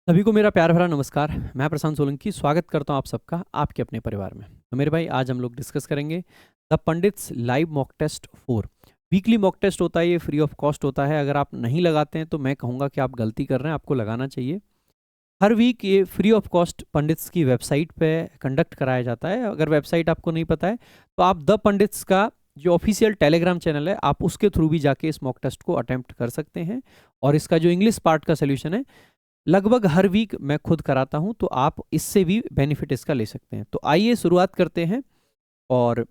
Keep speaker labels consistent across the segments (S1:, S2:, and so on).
S1: सभी को मेरा प्यार भरा नमस्कार। मैं प्रशांत सोलंकी स्वागत करता हूं आप सबका आपके अपने परिवार में। तो मेरे भाई आज हम लोग डिस्कस करेंगे the pundits live mock test 4। Weekly mock test होता है, ये फ्री ऑफ कॉस्ट होता है। अगर आप नहीं लगाते हैं तो मैं कहूँगा कि आप गलती कर रहे हैं, आपको लगाना चाहिए। हर वीक ये फ्री ऑफ कॉस्ट पंडित्स की वेबसाइट पे कंडक्ट कराया जाता है। अगर वेबसाइट आपको नहीं पता है तो आप द पंडित्स का जो ऑफिशियल टेलीग्राम चैनल है आप उसके थ्रू भी जाके इस मॉक टेस्ट को अटेम्प्ट कर सकते हैं। और इसका जो इंग्लिश पार्ट का सोल्यूशन है लगभग हर वीक मैं खुद कराता हूं, तो आप इससे भी बेनिफिट इसका ले सकते हैं। तो आइए शुरुआत करते हैं। और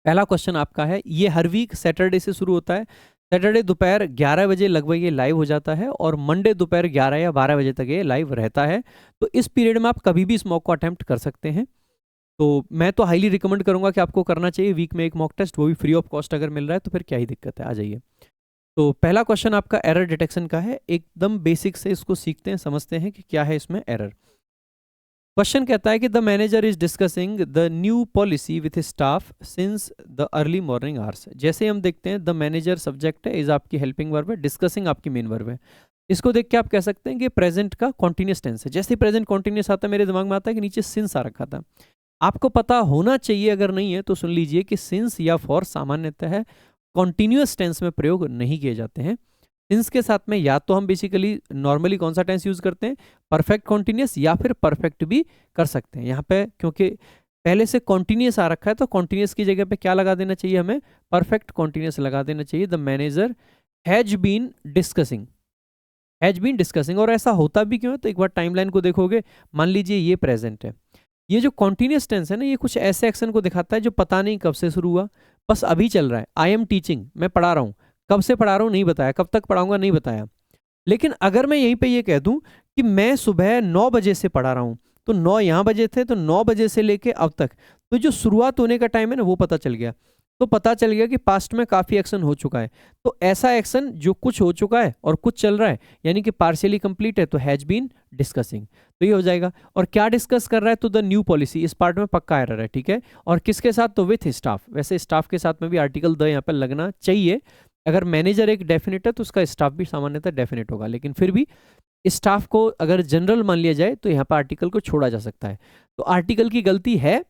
S1: पहला क्वेश्चन आपका है, ये हर वीक सैटरडे से शुरू होता है। सैटरडे दोपहर 11 बजे लगभग ये लाइव हो जाता है और मंडे दोपहर 11 या 12 बजे तक ये लाइव रहता है। तो इस पीरियड में आप कभी भी इस मॉक को अटेम्प्ट कर सकते हैं। तो मैं तो हाईली रिकमेंड करूंगा कि आपको करना चाहिए वीक में एक मॉक टेस्ट, वो भी फ्री ऑफ कॉस्ट अगर मिल रहा है तो फिर क्या ही दिक्कत है। आ जाइए। तो पहला क्वेश्चन आपका एरर डिटेक्शन का है। एकदम बेसिक से इसको सीखते हैं, समझते हैं कि क्या है इसमें एरर। क्वेश्चन कहता है कि the manager is discussing the new policy with staff since the early morning hours. जैसे हम देखते हैं द मैनेजर सब्जेक्ट है, इज आपकी हेल्पिंग वर्ब है, डिस्कसिंग आपकी मेन वर्ब है। इसको देख के आप कह सकते हैं कि प्रेजेंट का कॉन्टिन्यूस टेंस है। जैसे प्रेजेंट कॉन्टिन्यूस आता है मेरे दिमाग में आता है कि नीचे सिंस आ रखा था। आपको पता होना चाहिए, अगर नहीं है तो सुन लीजिए कि सिंस या फॉर सामान्यतः है कॉन्टिन्यूस टेंस में प्रयोग नहीं किए जाते हैं। सिंस के साथ में या तो हम बेसिकली नॉर्मली कौन सा टेंस यूज करते हैं, परफेक्ट कॉन्टिन्यूस या फिर परफेक्ट भी कर सकते हैं। यहाँ पे क्योंकि पहले से कॉन्टिन्यूस आ रखा है तो कॉन्टिन्यूस की जगह पे क्या लगा देना चाहिए, हमें परफेक्ट कॉन्टिन्यूस लगा देना चाहिए। The manager has been discussing, has been discussing. और ऐसा होता भी क्यों है, तो एक बार टाइमलाइन को देखोगे, मान लीजिए ये प्रेजेंट है। ये जो कॉन्टिन्यूस टेंस है ना, ये कुछ ऐसे एक्शन को दिखाता है जो पता नहीं कब से शुरू हुआ, बस अभी चल रहा है। आई एम टीचिंग, मैं पढ़ा रहा हूँ, कब से पढ़ा रहा हूँ नहीं बताया, कब तक पढ़ाऊंगा नहीं बताया। लेकिन अगर मैं यहीं पे ये कह दूं कि मैं सुबह 9 बजे से पढ़ा रहा हूँ, तो 9 यहाँ बजे थे, तो 9 बजे से लेके अब तक, तो जो शुरुआत होने का टाइम है ना वो पता चल गया। तो पता चल गया कि पास्ट में काफ़ी एक्शन हो चुका है। तो ऐसा एक्शन जो कुछ हो चुका है और कुछ चल रहा है, यानी कि पार्शियली कंप्लीट है, तो हैज बीन डिस्कसिंग, तो ये हो जाएगा। और क्या डिस्कस कर रहा है, तो द न्यू पॉलिसी, इस पार्ट में पक्का एरर है, ठीक है। और किसके साथ, तो विथ स्टाफ। वैसे स्टाफ के साथ में भी आर्टिकल द यहाँ पर लगना चाहिए। अगर मैनेजर एक डेफिनेट है तो उसका स्टाफ भी सामान्यतः डेफिनेट होगा, लेकिन फिर भी स्टाफ को अगर जनरल मान लिया जाए तो यहाँ पर आर्टिकल को छोड़ा जा सकता है। तो आर्टिकल की गलती है,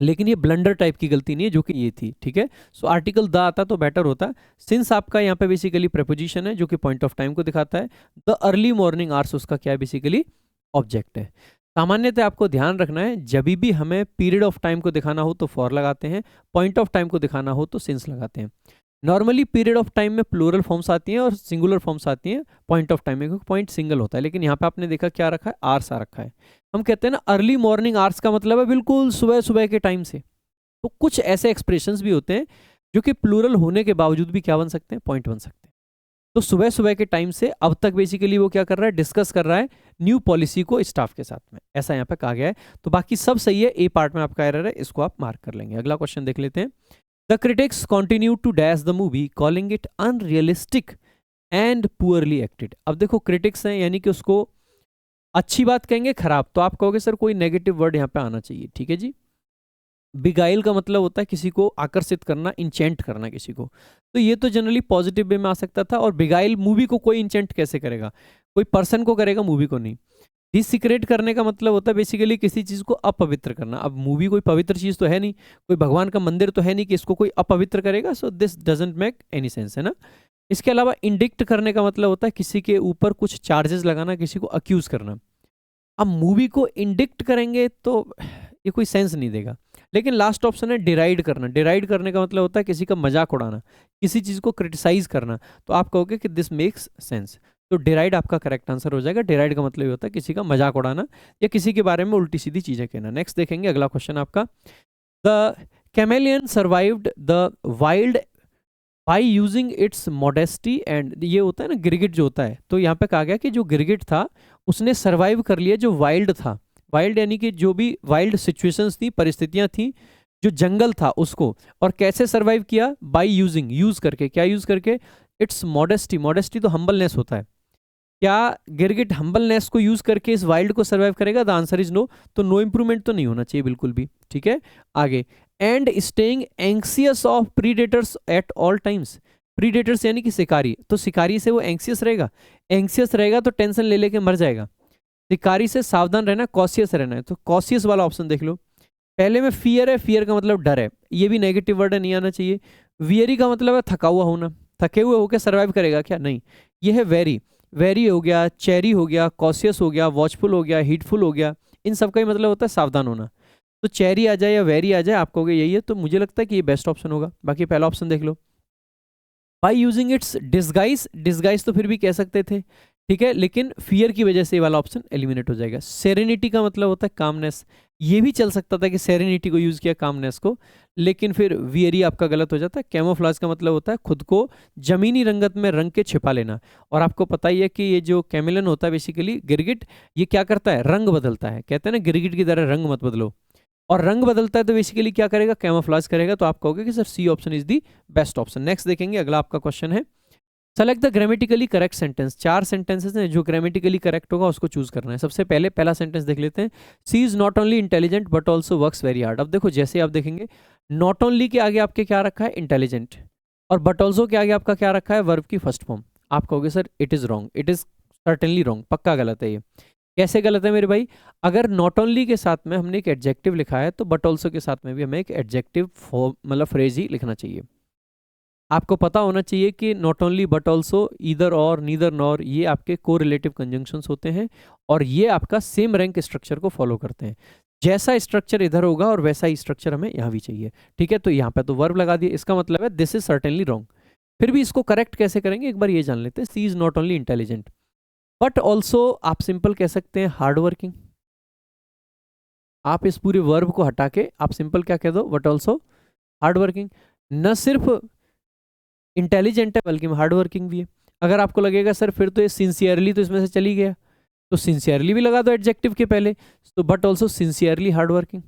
S1: लेकिन ये ब्लंडर टाइप की गलती नहीं है जो कि ये थी, ठीक है। सो आर्टिकल द आता तो बेटर होता। सिंस आपका यहाँ पे बेसिकली प्रेपोजिशन है जो कि पॉइंट ऑफ टाइम को दिखाता है। द अर्ली मॉर्निंग आवर्स उसका क्या है, बेसिकली ऑब्जेक्ट है। सामान्यतः आपको ध्यान रखना है, जब भी हमें पीरियड ऑफ टाइम को दिखाना हो तो फॉर लगाते हैं, पॉइंट ऑफ टाइम को दिखाना हो तो सिंस लगाते हैं। नॉर्मली पीरियड ऑफ टाइम में प्लूरल फॉर्म्स आती हैं और सिंगुलर फॉर्म्स आती हैं पॉइंट ऑफ टाइम में, क्योंकि पॉइंट सिंगल होता है। लेकिन यहाँ पे आपने देखा क्या रखा है, आर्स आ रखा है। हम कहते हैं ना अर्ली मॉर्निंग आवर्स का मतलब है बिल्कुल सुबह सुबह के टाइम से। तो कुछ ऐसे एक्सप्रेशंस भी होते हैं जो कि प्लूरल होने के बावजूद भी क्या बन सकते हैं, पॉइंट बन सकते हैं। तो सुबह सुबह के टाइम से अब तक बेसिकली वो क्या कर रहा है, डिस्कस कर रहा है न्यू पॉलिसी को स्टाफ के साथ में, ऐसा यहाँ पे कहा गया है। तो बाकी सब सही है, ए पार्ट में आपका एरर है, इसको आप मार्क कर लेंगे। अगला क्वेश्चन देख लेते हैं। The critics continue to dash the movie calling it unrealistic and poorly acted. अब देखो क्रिटिक्स हैं, यानी कि उसको अच्छी बात कहेंगे खराब, तो आप कहोगे सर कोई नेगेटिव वर्ड यहाँ पे आना चाहिए, ठीक है जी। बिगाइल का मतलब होता है किसी को आकर्षित करना, इंचेंट करना किसी को, तो ये तो जनरली पॉजिटिव वे में आ सकता था। और बिगाइल मूवी को कोई इंचेंट कैसे करेगा, कोई पर्सन को करेगा, मूवी को नहीं। डिसिक्रेट करने का मतलब होता है बेसिकली किसी चीज को अपवित्र करना। अब मूवी कोई पवित्र चीज तो है नहीं, कोई भगवान का मंदिर तो है नहीं कि इसको कोई अपवित्र करेगा। So this doesn't make any sense, है ना। इसके अलावा इंडिक्ट करने का मतलब होता है किसी के ऊपर कुछ चार्जेस लगाना, किसी को अक्यूज करना। अब मूवी को इंडिक्ट करेंगे तो ये कोई सेंस नहीं देगा। लेकिन लास्ट ऑप्शन है डिराइड करना। डिराइड करने का मतलब होता है किसी का मजाक उड़ाना, किसी चीज को क्रिटिसाइज करना। तो आप कहोगे कि दिस मेक्स सेंस, तो डिराइड आपका करेक्ट आंसर हो जाएगा। डिराइड का मतलब ये होता है किसी का मजाक उड़ाना या किसी के बारे में उल्टी सीधी चीजें कहना। नेक्स्ट देखेंगे अगला क्वेश्चन आपका। The chameleon survived the wild by using it's modesty and, ये होता है ना गिरगिट जो होता है, तो यहाँ पे कहा गया कि जो गिरगिट था उसने सर्वाइव कर लिया जो वाइल्ड था। वाइल्ड यानी कि जो भी वाइल्ड सिचुएशंस थी, परिस्थितियां थी, जो जंगल था उसको। और कैसे सर्वाइव किया, बाई यूजिंग, यूज करके, क्या यूज करके, इट्स मॉडेस्टी। मॉडेस्टी तो हम्बलनेस होता है। क्या गिरगिट हम्बलनेस को यूज करके इस वाइल्ड को सर्वाइव करेगा, द आंसर इज नो। तो नो इंप्रूवमेंट तो नहीं होना चाहिए बिल्कुल भी, ठीक है। आगे, and staying anxious of predators at all times. Predators यानी कि शिकारी, तो शिकारी से वो एंग्सियस रहेगा, एंग्सियस रहेगा तो टेंशन ले लेके मर जाएगा। शिकारी से सावधान रहना, कॉशियस रहना है, तो कॉशियस वाला ऑप्शन देख लो। पहले में फियर है, फियर का मतलब डर है, ये भी नेगेटिव वर्ड है, नहीं आना चाहिए। वियरी का मतलब है थका हुआ होना, थके हुए होकर सर्वाइव करेगा क्या, नहीं। ये है वेरी, वेरी हो गया, चेरी हो गया, कॉशियस हो गया, वॉचफुल हो गया, हीटफुल हो गया, इन सब का ही मतलब होता है सावधान होना। तो चेरी आ जाए या वेरी आ जाए, आप कहोगे यही है, तो मुझे लगता है कि ये बेस्ट ऑप्शन होगा। बाकी पहला ऑप्शन देख लो। By using its disguise, disguise तो फिर भी कह सकते थे, ठीक है, लेकिन फियर की वजह से ये वाला ऑप्शन एलिमिनेट हो जाएगा। सेरेनिटी का मतलब होता है कामनेस, ये भी चल सकता था कि सेरेनिटी को यूज किया कामनेस को, लेकिन फिर वियरी आपका गलत हो जाता है। कैमोफ्लाज का मतलब होता है खुद को जमीनी रंगत में रंग के छिपा लेना, और आपको पता ही है कि ये जो कैमिलन होता है बेसिकली गिरगिट, ये क्या करता है, रंग बदलता है, कहते हैं ना गिरगिट की तरह रंग मत बदलो, और रंग बदलता है तो बेसिकली क्या करेगा, कैमोफ्लाज करेगा। तो आप कहोगे कि sir C option is the best option. Next देखेंगे, अगला आपका क्वेश्चन है, select the grammatically correct sentence. 4 sentences हैं, जो ग्रामेटिकली करेक्ट होगा उसको चूज करना है। सबसे पहले पहला सेंटेंस देख लेते हैं, she is not only intelligent but also works very hard. अब देखो जैसे आप देखेंगे, नॉट ओनली के आगे आपके क्या रखा है, इंटेलिजेंट, और बट ऑल्सो के आगे आपका क्या रखा है, वर्ब की फर्स्ट फॉर्म। आप कहोगे sir it is wrong, it is certainly wrong, पक्का गलत है ये। कैसे गलत है मेरे भाई, अगर नॉट ओनली के साथ में हमने एक एडजेक्टिव लिखा है, तो बट ऑल्सो के साथ में भी हमें एक एडजेक्टिव मतलब फ्रेज ही लिखना चाहिए। आपको पता होना चाहिए कि not only but also, either और, नीदर नॉर, ये आपके को रिलेटिव कंजंक्शंस होते हैं, और ये आपका सेम रैंक स्ट्रक्चर को फॉलो करते हैं। जैसा स्ट्रक्चर इधर होगा और वैसा ही स्ट्रक्चर हमें यहाँ भी चाहिए, ठीक है। तो यहाँ पे तो वर्ब लगा दिए, इसका मतलब है दिस इज सर्टेनली रॉन्ग। फिर भी इसको करेक्ट कैसे करेंगे, एक बार ये जान लेते हैं। She is not only intelligent but also, आप सिंपल कह सकते हैं हार्ड वर्किंग। आप इस पूरे वर्ब को हटा के आप सिंपल क्या कह दो, बट ऑल्सो हार्ड वर्किंग। न सिर्फ इंटेलिजेंट है बल्कि हार्ड वर्किंग भी है। अगर आपको लगेगा सर फिर तो ये सिंसियरली तो इसमें से चली गया, तो सिंसियरली भी लगा दो एडजेक्टिव के पहले, तो but also sincerely hard working.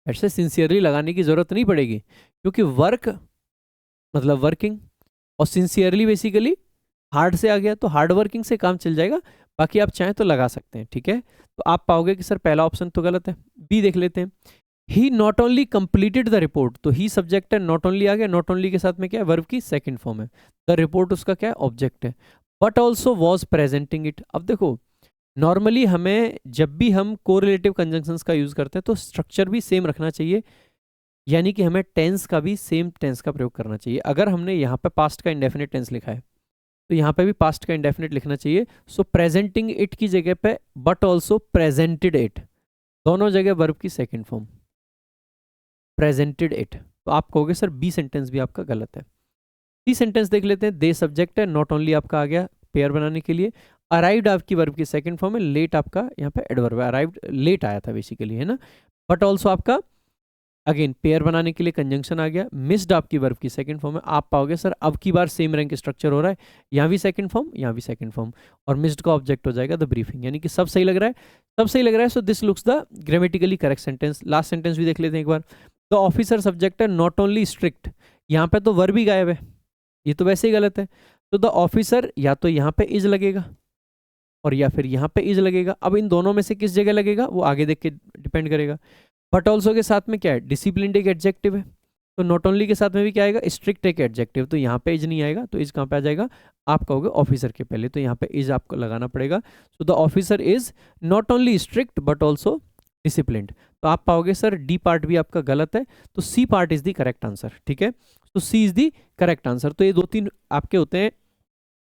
S1: ऐसे सिंसियरली लगाने की जरूरत नहीं पड़ेगी, क्योंकि वर्क मतलब वर्किंग, और सिंसियरली बेसिकली हार्ड से आ गया, तो हार्ड वर्किंग से काम चल जाएगा। बाकी आप चाहें तो लगा सकते हैं, ठीक है। तो आप पाओगे कि सर पहला ऑप्शन तो गलत है। बी देख लेते हैं, he not only completed the report, तो ही सब्जेक्ट है, नॉट ओनली आ गया, नॉट ओनली के साथ में क्या है, वर्ब की सेकंड फॉर्म है, द रिपोर्ट उसका क्या है, ऑब्जेक्ट है। But also was presenting it. अब देखो नॉर्मली हमें जब भी हम कोरिलेटिव कंजंक्शंस का यूज करते हैं तो स्ट्रक्चर भी सेम रखना चाहिए, यानी कि हमें टेंस का भी सेम टेंस का प्रयोग करना चाहिए। अगर हमने यहाँ पे पास्ट का इंडेफिनिट टेंस लिखा है, तो यहाँ पे भी पास्ट का इंडेफिनिट लिखना चाहिए। सो प्रेजेंटिंग इट की जगह पे बट ऑल्सो प्रेजेंटेड इट, दोनों जगह वर्ब की सेकंड फॉर्म प्रेजेंटेड इट। तो आप कहोगे सर बी सेंटेंस भी आपका गलत है। सी सेंटेंस देख लेते हैं, दे सब्जेक्ट है, नॉट ओनली आपका आ गया पेयर बनाने के लिए, अराइव्ड आपकी वर्ब की सेकंड फॉर्म है, लेट आपका यहाँ पे एडवर्ब है, अराइव्ड लेट आया था बेसिकली, है ना। बट ऑल्सो आपका अगेन पेयर बनाने के लिए कंजंक्शन आ गया, मिस्ड आपकी वर्ब की सेकंड फॉर्म है। आप पाओगे सर अब की बार सेम रैंक स्ट्रक्चर हो रहा है, यहाँ भी सेकंड फॉर्म, यहाँ भी सेकंड फॉर्म, और मिस्ड का ऑब्जेक्ट हो जाएगा द ब्रीफिंग, यानी कि सब सही लग रहा है, सब सही लग रहा है। So this looks the grammatically correct sentence. Last sentence भी देख लेते हैं एक बार, तो ऑफिसर सब्जेक्ट है, नॉट ओनली स्ट्रिक्ट, यहाँ पे तो वर्ब ही गायब है, ये तो वैसे ही गलत है। तो द ऑफिसर या तो यहाँ पे इज लगेगा और या फिर यहाँ पे इज लगेगा। अब इन दोनों में से किस जगह लगेगा वो आगे देख के डिपेंड करेगा। बट ऑल्सो के साथ में क्या है, डिसिप्लिन एक एडजेक्टिव है, तो नॉट ओनली के साथ में भी क्या आएगा, स्ट्रिक्ट एक एडजेक्टिव, तो यहाँ पे इज नहीं आएगा, तो इज कहाँ पे आ जाएगा, आप कहोगे ऑफिसर के पहले, तो यहाँ पे इज आपको लगाना पड़ेगा। So the officer is not only strict but also disciplined. तो आप पाओगे सर डी पार्ट भी आपका गलत है, तो C part is the correct answer, ठीक है। तो C is the correct answer. तो ये 2-3 आपके होते हैं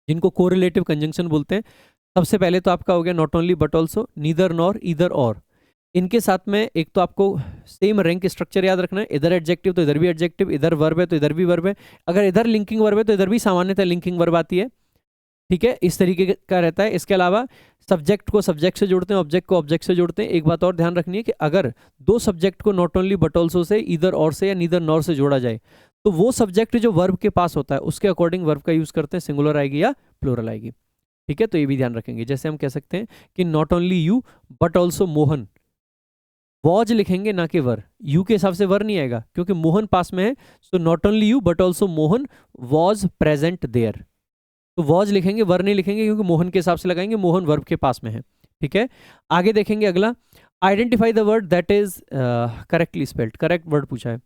S1: जिनको कोरिलेटिव कंजंक्शन बोलते हैं। सबसे पहले तो आपका हो गया not only but also, neither nor, either और। इनके साथ में एक तो आपको सेम रैंक स्ट्रक्चर याद रखना है, इधर एडजेक्टिव तो इधर भी एडजेक्टिव, इधर वर्ब है तो इधर भी वर्ब है, अगर इधर लिंकिंग वर्ब है तो इधर भी सामान्यतः लिंकिंग वर्ब आती है, ठीक है, इस तरीके का रहता है। इसके अलावा सब्जेक्ट को सब्जेक्ट से जोड़ते हैं, ऑब्जेक्ट को ऑब्जेक्ट से जोड़ते हैं। एक बात और ध्यान रखनी है कि अगर दो सब्जेक्ट को not only but also say, इधर और से या नीदर नॉर से जोड़ा जाए, तो वो सब्जेक्ट जो वर्ब के पास होता है उसके अकॉर्डिंग वर्ब का यूज करते हैं, सिंगुलर आएगी या प्लूरल आएगी, ठीक है। तो ये भी ध्यान रखेंगे। जैसे हम कह सकते हैं कि not only you but also Mohan, was लिखेंगे ना कि वर, यू के हिसाब से वर नहीं आएगा क्योंकि मोहन पास में है। So not only you but also Mohan was present there, तो वॉज लिखेंगे, वर नहीं लिखेंगे क्योंकि मोहन के हिसाब से लगाएंगे, मोहन वर्ब के पास में है, ठीक है। आगे देखेंगे अगला, identify the word that is correctly spelled, correct word पूछा है।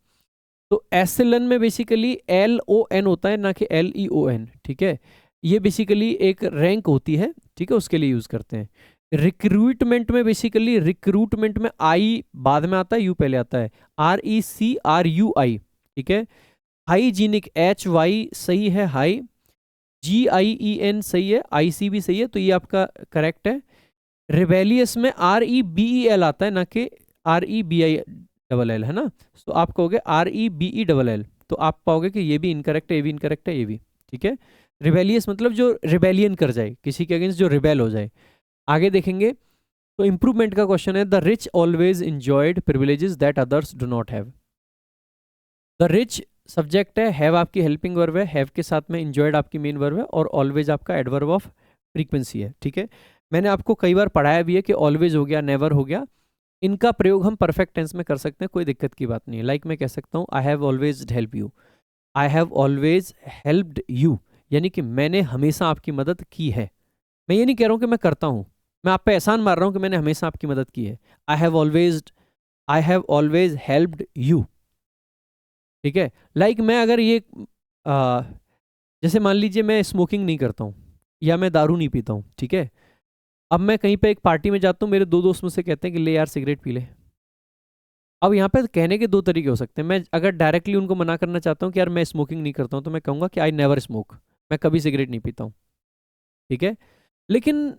S1: तो एसिलन में बेसिकली LON होता है, ना कि LEON, ठीक है। ये बेसिकली एक रैंक होती है, ठीक है, उसके लिए यूज करते हैं। रिक्रूटमेंट में बेसिकली रिक्रूटमेंट में आई बाद में आता है, यू पहले आता है, RECRUI, ठीक है। हाइजीनिक HY सही है, हाई। GIEN सही है, IC भी सही है, तो ये आपका करेक्ट है। रिबेलियस में REBEL आता है, ना कि REBILL, है ना। तो आप कहोगे REBELL, तो आप पाओगे कि ये भी इनकरेक्ट है, ये भी इनकरेक्ट है, ये भी, ठीक है। रिबेलियस मतलब जो रिबेलियन कर जाए, किसी के अगेंस्ट जो रिबेल हो जाए। आगे देखेंगे तो इंप्रूवमेंट का क्वेश्चन है, the rich always enjoyed privileges that others do not have. The rich subject है, हैव आपकी हेल्पिंग वर्ब है, हैव के साथ में इंजॉयड आपकी मेन वर्ब है, और ऑलवेज आपका एडवर्ब ऑफ फ्रीक्वेंसी है, ठीक है। मैंने आपको कई बार पढ़ाया भी है कि ऑलवेज हो गया, नेवर हो गया, इनका प्रयोग हम परफेक्ट टेंस में कर सकते हैं, कोई दिक्कत की बात नहीं है। लाइक मैं कह सकता हूँ I have always help you, I have always helped you, यानी कि मैंने हमेशा आपकी मदद की है। मैं ये नहीं कह रहा हूँ कि मैं करता हूँ, मैं आप पे एहसान मार रहा हूँ कि मैंने हमेशा आपकी मदद की है। I have always helped you, ठीक है। लाइक मैं अगर ये जैसे मान लीजिए मैं स्मोकिंग नहीं करता हूँ या मैं दारू नहीं पीता हूँ, ठीक है। अब मैं कहीं पे एक पार्टी में जाता हूँ, मेरे दो दोस्त मुझसे कहते हैं कि ले यार सिगरेट पी ले। अब यहाँ पे कहने के दो तरीके हो सकते हैं। मैं अगर डायरेक्टली उनको मना करना चाहता हूँ कि यार मैं स्मोकिंग नहीं करता हूँ, तो मैं कहूँगा कि आई नेवर स्मोक, मैं कभी सिगरेट नहीं पीता हूँ, ठीक है। लेकिन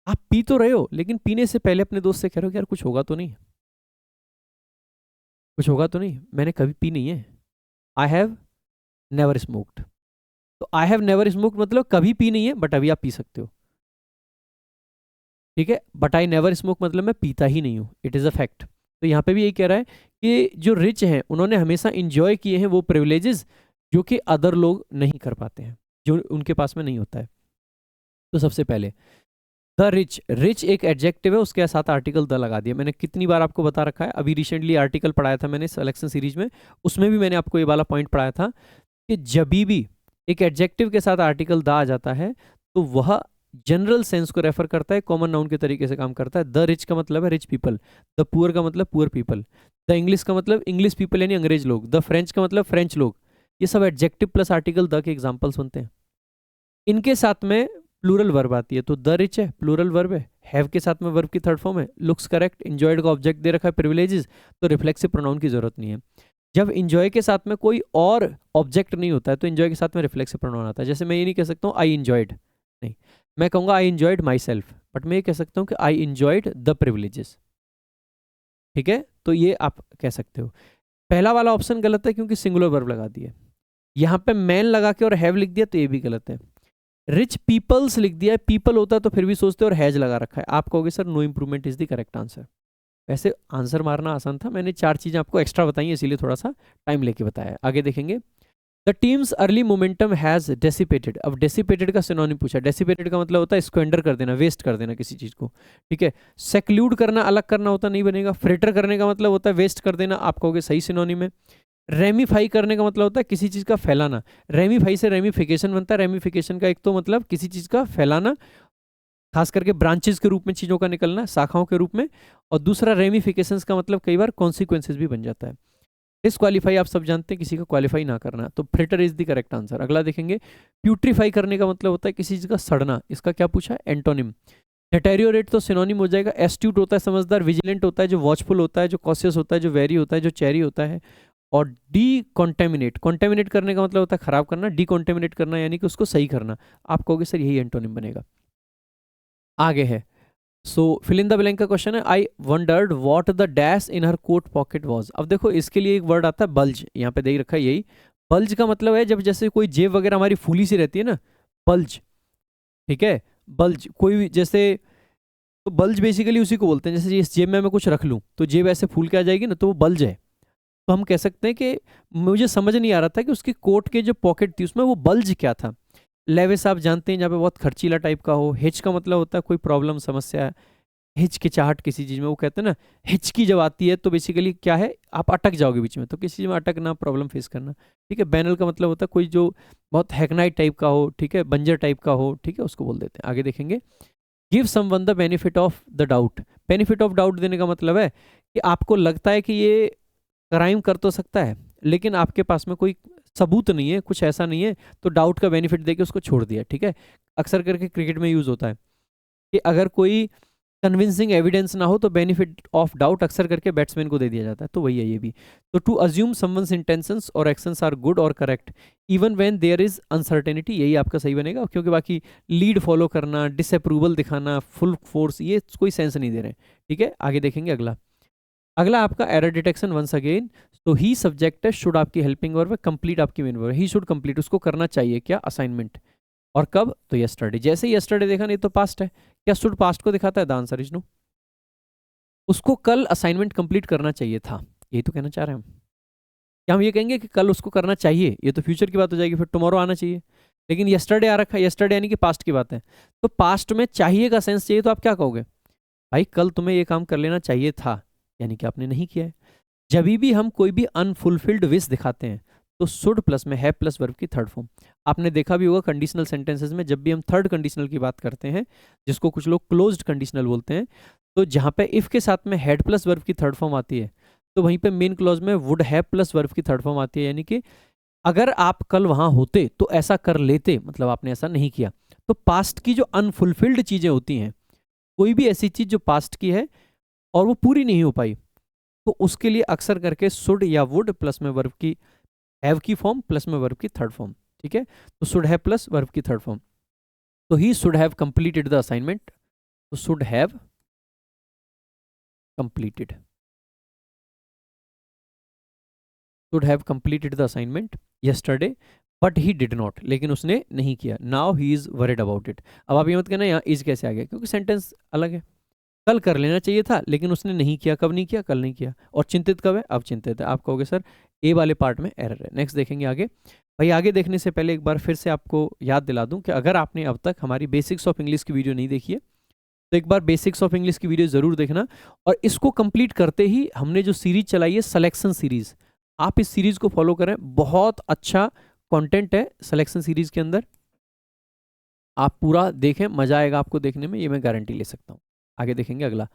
S1: आप पी तो रहे हो, लेकिन पीने से पहले अपने दोस्त से कह रहे हो कि यार कुछ होगा तो नहीं, कुछ होगा तो नहीं, मैंने कभी पी नहीं है, आई हैव नेवर स्मोक्ड। तो आई हैव नेवर स्मोक्ड मतलब कभी पी नहीं है, बट अभी आप पी सकते हो, ठीक है। बट आई नेवर स्मोक मतलब मैं पीता ही नहीं हूँ, इट इज़ अ फैक्ट। तो यहाँ पे भी यही कह रहा है कि जो रिच हैं उन्होंने हमेशा इंजॉय किए हैं वो प्रिविलेजेस जो कि अदर लोग नहीं कर पाते हैं, जो उनके पास में नहीं होता है। तो सबसे पहले द रिच, रिच एक एडजेक्टिव है, उसके साथ आर्टिकल द लगा दिया। मैंने कितनी बार आपको बता रखा है, अभी रिसेंटली आर्टिकल पढ़ाया था मैंने सिलेक्शन सीरीज में, उसमें भी मैंने आपको ये वाला पॉइंट पढ़ाया था कि जब भी एक एडजेक्टिव के साथ आर्टिकल द आ जाता है तो वह जनरल सेंस को रेफर करता है, कॉमन नाउन के तरीके से काम करता है। द रिच का मतलब है रिच पीपल, द पुअर का मतलब पुअर पीपल, द इंग्लिश का मतलब इंग्लिश पीपल यानी अंग्रेज लोग, द फ्रेंच का मतलब फ्रेंच लोग। ये सब एडजेक्टिव प्लस आर्टिकल द के एग्जाम्पल्स बनते हैं। इनके साथ में प्लूरल वर्ब आती है, तो द रिच है, प्लूरल वर्ब है, हैव के साथ में वर्ब की थर्ड फॉर्म है, लुक्स करेक्ट, इंजॉयड का ऑब्जेक्ट दे रखा है प्रिविलेजेस, तो रिफ्लेक्सिव प्रोनाउन की जरूरत नहीं है। जब इंजॉय के साथ में कोई और ऑब्जेक्ट नहीं होता है तो इंजॉय के साथ में रिफ्लेक्सिव प्रोनाउन आता है। जैसे मैं ये नहीं कह सकता हूँ आई इंजॉयड, नहीं, मैं कहूँगा आई इंजॉयड माई सेल्फ, बट मैं ये कह सकता हूँ कि आई इंजॉयड द प्रिविलेजेस, ठीक है। तो ये आप कह सकते हो। पहला वाला ऑप्शन गलत है क्योंकि सिंगुलर वर्ब लगा दिया, यहाँ पे मैन लगा के और हैव लिख दिया तो ये भी गलत है। रिच पीपल्स लिख दिया है, पीपल होता तो फिर भी सोचते और हैज लगा रखा है। आप कहोगे sir no improvement is the correct answer. वैसे आंसर मारना आसान था, मैंने 4 चीजें आपको एक्स्ट्रा बताई हैं, इसीलिए थोड़ा सा टाइम लेके बताया। आगे देखेंगे, the teams early momentum has dissipated. अब डेसिपेटेड का सिनोनिम पूछा, डेसिपेटेड का मतलब होता है स्क्वेंडर कर देना, वेस्ट कर देना किसी चीज को, ठीक है। सेक्लूड करना, अलग करना होता नहीं बनेगा। फ्रेटर करने का मतलब होता है वेस्ट कर देना, आप कहोगे सही सिनोनिम है। रेमिफाई करने का मतलब होता है किसी चीज का फैलाना, रेमिफाई से रेमिफिकेशन बनता है। रेमिफिकेशन का एक तो मतलब किसी चीज का फैलाना, खास करके ब्रांचेस के रूप में चीजों का निकलना, शाखाओं के रूप में, और दूसरा रेमिफिकेशंस का मतलब कई बार कॉन्सिक्वेंसेज भी बन जाता है। डिसक्वालीफाई आप सब जानते हैं, किसी का क्वालिफाई ना करना, तो fritter is the correct answer. अगला देखेंगे, प्यूट्रीफाई करने का मतलब होता है किसी चीज का सड़ना, इसका क्या पूछा है, एंटोनिम। डेटेरियोरेट तो सिनोनिम हो जाएगा। एस्ट्यूट होता है समझदार, विजिलेंट होता है जो वॉचफुल होता है, जो कॉशियस होता है, जो वेरी होता है, जो चेरी होता है। और डी कॉन्टेमिनेट, कॉन्टेमिनेट करने का मतलब होता है खराब करना, डी कॉन्टेमिनेट करना यानी कि उसको सही करना। आप कहोगे सर यही एंटोनिम बनेगा। आगे है, so fill in the blank का क्वेश्चन है, I wondered what the dash in her coat pocket was. अब देखो इसके लिए एक वर्ड आता है बल्ज, यहाँ पे दे रखा है यही। बल्ज का मतलब है जब जैसे कोई जेब वगैरह हमारी फूली सी रहती है ना, बल्ज, ठीक है। बल्ज कोई भी जैसे, तो बल्ज बेसिकली उसी को बोलते हैं, जैसे इस जेब में मैं कुछ रख लूँ तो जेब ऐसे फूल के आ जाएगी ना, तो वो बल्ज है। तो हम कह सकते हैं कि मुझे समझ नहीं आ रहा था कि उसकी कोट के जो पॉकेट थी उसमें वो बल्ज क्या था। लेविस आप जानते हैं जहाँ पे बहुत खर्चीला टाइप का हो। हिच का मतलब होता है कोई प्रॉब्लम, समस्या, हिचकिचाहट किसी चीज में, वो कहते हैं ना हिचकी जब आती है तो बेसिकली क्या है, आप अटक जाओगे बीच में, तो किसी चीज में अटकना, प्रॉब्लम फेस करना, ठीक है। बैनल का मतलब होता है कोई जो बहुत हैकनाइट टाइप का हो, ठीक है, बंजर टाइप का हो, ठीक है, उसको बोल देते हैं। आगे देखेंगे, give someone the benefit of the doubt. Benefit of doubt देने का मतलब है कि आपको लगता है कि ये क्राइम कर तो सकता है, लेकिन आपके पास में कोई सबूत नहीं है, कुछ ऐसा नहीं है, तो डाउट का बेनिफिट देके उसको छोड़ दिया, ठीक है। अक्सर करके क्रिकेट में यूज होता है कि अगर कोई कन्विंसिंग एविडेंस ना हो तो बेनिफिट ऑफ डाउट अक्सर करके बैट्समैन को दे दिया जाता है, तो वही है ये भी। तो टू अज्यूम समवंस इंटेंशंस और एक्शंस आर गुड और correct even when there is uncertainty, यही आपका सही बनेगा, क्योंकि बाकी लीड फॉलो करना, डिसअप्रूवल दिखाना, फुल फोर्स, ये कोई सेंस नहीं दे रहे हैं, ठीक है। आगे देखेंगे अगला। अगला आपका एरर डिटेक्शन वंस अगेन। तो ही सब्जेक्ट है, शुड आपकी हेल्पिंग वर्ब है, कंप्लीट आपकी मेन वर्ब है। ही शुड कंप्लीट, उसको करना चाहिए क्या, असाइनमेंट, और कब, तो यस्टरडे। जैसे ही यस्टरडे देखा, नहीं तो पास्ट है, क्या शुड पास्ट को दिखाता है, द आंसर इज नो। उसको कल असाइनमेंट कंप्लीट करना चाहिए था, यही तो कहना चाह रहे हैं हम। क्या हम ये कहेंगे कि कल उसको करना चाहिए, ये तो फ्यूचर की बात हो जाएगी, फिर टुमारो आना चाहिए। लेकिन यस्टरडे आ रखा है, यस्टरडे यानी कि पास्ट की बात है, तो पास्ट में चाहिए का सेंस चाहिए, तो आप क्या कहोगे, भाई कल तुम्हें ये काम कर लेना चाहिए था, यानी कि आपने नहीं किया है। जब भी हम कोई भी अनफुलफिल्ड विश दिखाते हैं तो शुड प्लस में हैव प्लस वर्ब की थर्ड फॉर्म। आपने देखा भी होगा कंडीशनल सेंटेंसेस में, जब भी हम थर्ड कंडीशनल की बात करते हैं, जिसको कुछ लोग क्लोज्ड कंडीशनल बोलते हैं, तो जहां पे इफ के साथ में हैड प्लस वर्ब की थर्ड फॉर्म आती है, तो वहीं पे मेन क्लॉज में वुड हैव प्लस वर्ब की थर्ड फॉर्म आती है, यानी कि अगर आप कल वहां होते तो ऐसा कर लेते, मतलब आपने ऐसा नहीं किया। तो पास्ट की जो अनफुलफिल्ड चीजें होती हैं, कोई भी ऐसी चीज जो पास्ट की है और वो पूरी नहीं हो पाई, तो उसके लिए अक्सर करके शुड या वुड प्लस में वर्ब की हैव की फॉर्म प्लस में वर्ब की थर्ड फॉर्म, ठीक है। तो शुड हैव प्लस वर्ब की थर्ड फॉर्म। तो he should have completed the assignment, तो should have completed, should have completed the assignment yesterday but he did not, लेकिन उसने नहीं किया। Now he is worried about it. अब आप ये मत कहना यहाँ इज कैसे आ गया, क्योंकि सेंटेंस अलग है। कल कर लेना चाहिए था, लेकिन उसने नहीं किया, कब नहीं किया, कल नहीं किया। और चिंतित कब है, अब चिंतित है। आप कहोगे सर ए वाले पार्ट में एरर है। नेक्स्ट देखेंगे आगे। भाई आगे देखने से पहले एक बार फिर से आपको याद दिला दूं कि अगर आपने अब तक हमारी बेसिक्स ऑफ इंग्लिश की वीडियो नहीं देखी है, तो एक बार बेसिक्स ऑफ इंग्लिश की वीडियो जरूर देखना। और इसको कंप्लीट करते ही हमने जो सीरीज चलाई है सिलेक्शन सीरीज, आप इस सीरीज को फॉलो करें, बहुत अच्छा कंटेंट है सिलेक्शन सीरीज के अंदर। आप पूरा देखें, मजा आएगा आपको देखने में, ये मैं गारंटी ले सकता हूँ। आगे देखेंगे अगला।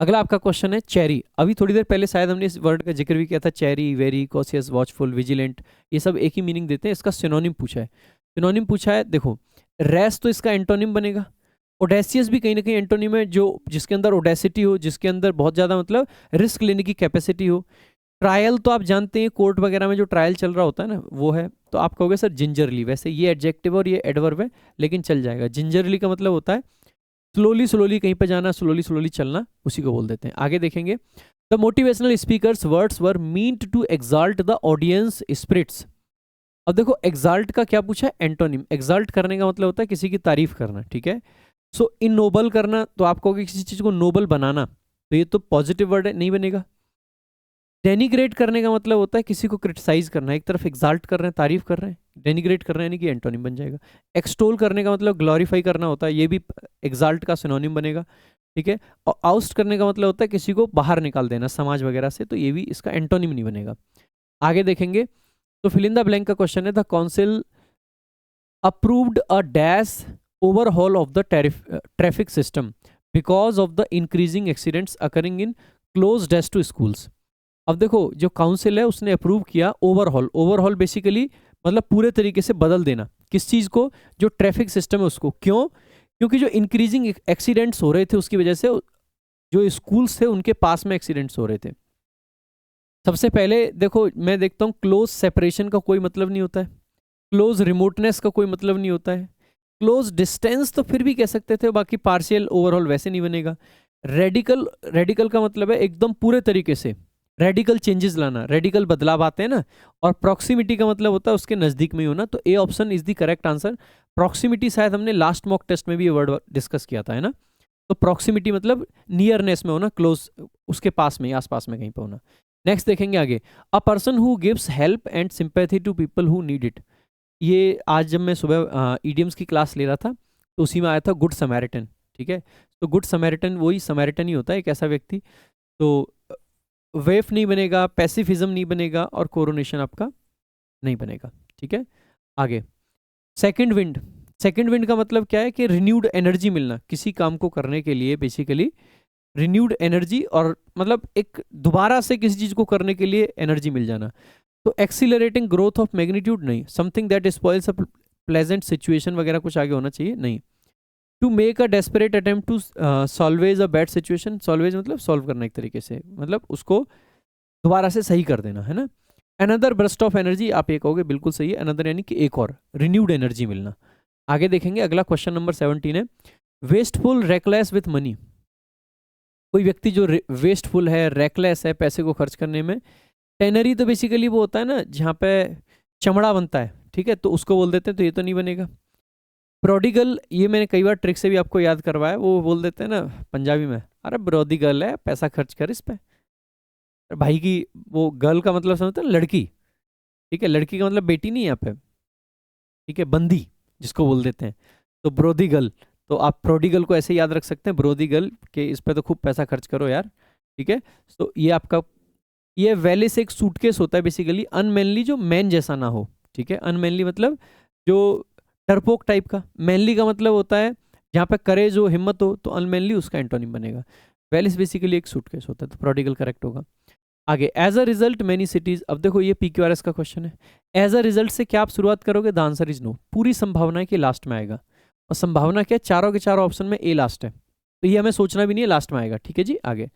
S1: अगला आपका क्वेश्चन है चेरी। अभी थोड़ी देर पहले शायद हमने इस वर्ड का जिक्र भी किया था, cherry, very, cautious, watchful, vigilant, ये सब एक ही मीनिंग देते हैं। इसका सिनोनिम पूछा है, सिनोनिम पूछा है, देखो रेस तो इसका एंटोनिम बनेगा, ओडेसियस भी कहीं ना कहीं एंटोनिम है, जो जिसके अंदर ओडेसिटी हो, जिसके अंदर बहुत ज़्यादा मतलब रिस्क लेने की कैपेसिटी हो। ट्रायल तो आप जानते हैं, कोर्ट वगैरह में जो ट्रायल चल रहा होता है ना, वो है। तो आप कहोगे सर जिंजरली, वैसे ये एडजेक्टिव और ये एडवर्ब है, लेकिन चल जाएगा। जिंजरली का मतलब होता है स्लोली स्लोली कहीं पे जाना, स्लोली स्लोली चलना, उसी को बोल देते हैं। आगे देखेंगे। The motivational speakers words were meant to exalt the audience spirits. अब देखो एक्साल्ट का क्या पूछा है, एंटोनिम। एक्साल्ट करने का मतलब होता है किसी की तारीफ करना, ठीक है। सो इनोबल करना, तो आप कहोगे किसी चीज को नोबल बनाना, तो ये तो पॉजिटिव वर्ड है, नहीं बनेगा। डेनिग्रेट करने का मतलब होता है किसी को क्रिटिसाइज करना, एक तरफ एक्साल्ट कर रहे हैं, तारीफ कर रहे हैं, डेनिग्रेट कर रहे हैं, यानी कि एंटोनिम बन जाएगा। एक्सटोल करने का मतलब ग्लोरीफाई करना होता है, ये भी एक्साल्ट का सिनोनिम बनेगा, ठीक है। और आउस्ट करने का मतलब होता है किसी को बाहर निकाल देना समाज वगैरह से, तो ये भी इसका एंटोनिम नहीं बनेगा। आगे देखेंगे। तो फिल इन द ब्लैंक का क्वेश्चन है, the council approved a dash overhaul of the traffic system because of the increasing accidents occurring in close dash to schools. अब देखो जो काउंसिल है उसने अप्रूव किया ओवरहॉल, ओवरहॉल बेसिकली मतलब पूरे तरीके से बदल देना, किस चीज़ को, जो ट्रैफिक सिस्टम है उसको। क्यों? क्योंकि जो इंक्रीजिंग एक्सीडेंट्स हो रहे थे उसकी वजह से जो स्कूल्स थे उनके पास में एक्सीडेंट्स हो रहे थे। सबसे पहले देखो मैं देखता हूँ क्लोज सेपरेशन का कोई मतलब नहीं होता है, क्लोज रिमोटनेस का कोई मतलब नहीं होता है, क्लोज डिस्टेंस तो फिर भी कह सकते थे, बाकी पार्शियल ओवरऑल वैसे नहीं बनेगा। रेडिकल, रेडिकल का मतलब है एकदम पूरे तरीके से, रेडिकल चेंजेस लाना, रेडिकल बदलाव आते हैं ना। और प्रॉक्सिमिटी का मतलब होता है उसके नज़दीक में ही होना, तो A option is the correct answer. Proximity शायद हमने लास्ट मॉक टेस्ट में भी ये वर्ड डिस्कस किया था, है ना। तो प्रॉक्सिमिटी मतलब नियरनेस में होना, क्लोज, उसके पास में, आसपास में कहीं पर होना। नेक्स्ट देखेंगे आगे। A person who gives help and sympathy to people who need it. ये आज जब मैं सुबह ईडियम्स की क्लास ले रहा था तो उसी में आया था गुड समैरिटन, ठीक है। तो गुड समैरिटन वही समैरिटन ही होता है, एक ऐसा व्यक्ति। तो वेफ नहीं बनेगा, पैसिफिज्म नहीं बनेगा, और कोरोनेशन आपका नहीं बनेगा, ठीक है। आगे सेकंड विंड। सेकंड विंड का मतलब क्या है कि रिन्यूड एनर्जी मिलना, किसी काम को करने के लिए बेसिकली रिन्यूड एनर्जी, और मतलब एक दोबारा से किसी चीज़ को करने के लिए एनर्जी मिल जाना। तो एक्सीलरेटिंग ग्रोथ ऑफ मैग्नीट्यूड नहीं, something that spoils a pleasant situation वगैरह कुछ आगे होना चाहिए नहीं। To make a desperate attempt to salvage a bad situation, salvage मतलब सॉल्व करना एक तरीके से, मतलब उसको दोबारा से सही कर देना है ना। अनदर बर्स्ट ऑफ एनर्जी, आप ये कहोगे बिल्कुल सही है, अनदर यानी कि एक और रिन्यूड एनर्जी मिलना। आगे देखेंगे, अगला क्वेश्चन नंबर 17 है, वेस्टफुल रेकलेस विथ मनी। कोई व्यक्ति जो वेस्टफुल है, रेकलेस है पैसे को खर्च करने में। टेनरी तो बेसिकली वो होता है ना जहाँ पे चमड़ा बनता है, ठीक है, तो उसको बोल देते हैं, तो ये तो नहीं बनेगा। प्रोडिगल, ये मैंने कई बार ट्रिक से भी आपको याद करवाया, वो बोल देते हैं ना पंजाबी में, अरे प्रोडिगल है पैसा खर्च कर इस पे। भाई की वो गर्ल का मतलब समझते हैं, लड़की, ठीक है, लड़की का मतलब बेटी नहीं है यहाँ पे, ठीक है, बंदी जिसको बोल देते हैं, तो प्रोडिगल। तो आप प्रोडिगल को ऐसे याद रख सकते हैं, प्रोडिगल के इस पे तो खूब पैसा खर्च करो यार, ठीक है। तो ये आपका, ये वेलिस एक सूटकेस होता है बेसिकली, अनमैनली जो मैन जैसा ना हो, ठीक है। अनमैनली मतलब जो डरपोक टाइप का, मैनली का मतलब होता है जहाँ पे करेज हो, हिम्मत हो, तो अनमैनली उसका एंटोनिम बनेगा। वेलिस बेसिकली एक सूटकेस होता है, तो प्रोडिगल करेक्ट होगा। आगे, as a result many cities, अब देखो ये PQRS का क्वेश्चन है। एज अ रिजल्ट से क्या आप शुरुआत करोगे, द आंसर इज नो, पूरी संभावना है कि लास्ट में आएगा, और संभावना क्या है, चारों के चारों ऑप्शन में ए लास्ट है, तो ये हमें सोचना भी नहीं है, लास्ट में आएगा, ठीक है जी। आगे,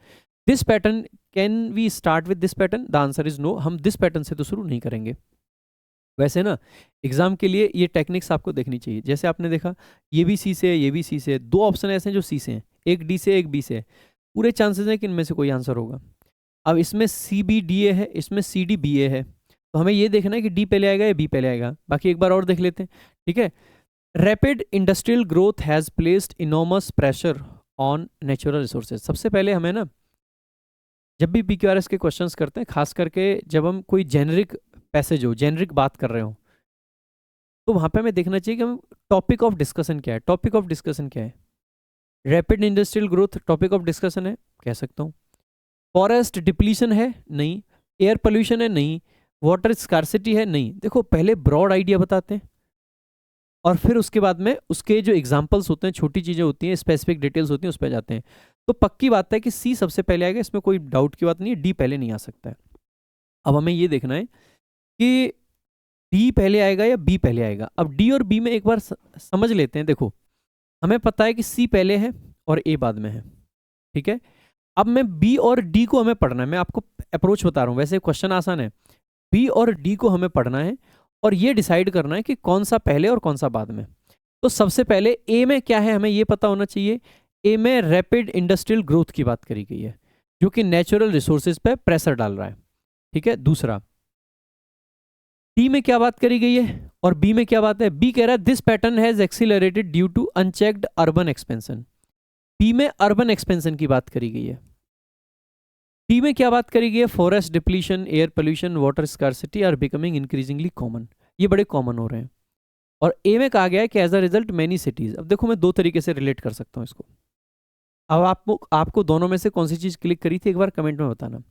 S1: this pattern, can we start with this pattern, the answer is no, हम दिस पैटर्न से तो शुरू नहीं करेंगे। वैसे ना एग्जाम के लिए ये टेक्निक्स आपको देखनी चाहिए, जैसे आपने देखा ये भी सी से है, ये भी सी से है, दो ऑप्शन ऐसे हैं जो सी से हैं, एक डी से एक बी से है, पूरे चांसेस हैं कि इनमें से कोई आंसर होगा। अब इसमें सी बी डी ए है, इसमें सी डी बी ए है, तो हमें ये देखना है कि डी पहले आएगा या बी पहले आएगा। बाकी एक बार और देख लेते हैं, ठीक है। Rapid industrial growth has placed enormous pressure on natural resources. सबसे पहले हमें ना, जब भी PQRS के क्वेश्चंस करते हैं, खास करके जब हम कोई जेनरिक पैसेज हो, जेनरिक बात कर रहे हो, तो वहां पे हमें देखना चाहिए कि हम टॉपिक ऑफ डिस्कशन क्या है। टॉपिक ऑफ डिस्कशन क्या है, rapid industrial growth topic of discussion है, कह सकता हूँ। फॉरेस्ट डिप्लीशन है, नहीं। एयर पोल्यूशन है, नहीं। वाटर स्कार्सिटी है, नहीं। देखो पहले ब्रॉड आइडिया बताते हैं, और फिर उसके बाद में उसके जो एग्जाम्पल्स होते हैं, छोटी चीज़ें होती हैं, स्पेसिफिक डिटेल्स होती हैं, उस पर जाते हैं। तो पक्की बात है कि सी सबसे पहले आएगा, इसमें कोई डाउट की बात नहीं है, डी पहले नहीं आ सकता है। अब हमें ये देखना है कि डी पहले आएगा या बी पहले आएगा। अब डी और बी में एक बार समझ लेते हैं। देखो हमें पता है कि सी पहले है और ए बाद में है, ठीक है। अब मैं बी और डी को हमें पढ़ना है, मैं आपको अप्रोच बता रहा हूँ, वैसे क्वेश्चन आसान है। बी और डी को हमें पढ़ना है और ये डिसाइड करना है कि कौन सा पहले और कौन सा बाद में। तो सबसे पहले ए में क्या है, हमें ये पता होना चाहिए। ए में रैपिड इंडस्ट्रियल ग्रोथ की बात करी गई है, जो कि नेचुरल रिसोर्सेज पे प्रेशर डाल रहा है, ठीक है। दूसरा, डी में क्या बात करी गई है और बी में क्या बात है। बी कह रहा है this pattern has accelerated due to unchecked urban expansion. B में अर्बन एक्सपेंशन की बात करी गई है। डी में क्या बात करी गई है, forest depletion, air pollution, water scarcity are becoming increasingly common, ये बड़े कॉमन हो रहे हैं। और ए में कहा गया है कि as a result many cities. अब देखो मैं दो तरीके से रिलेट कर सकता हूँ इसको। अब आपको दोनों में से कौन सी चीज क्लिक करी थी एक बार कमेंट में बताना।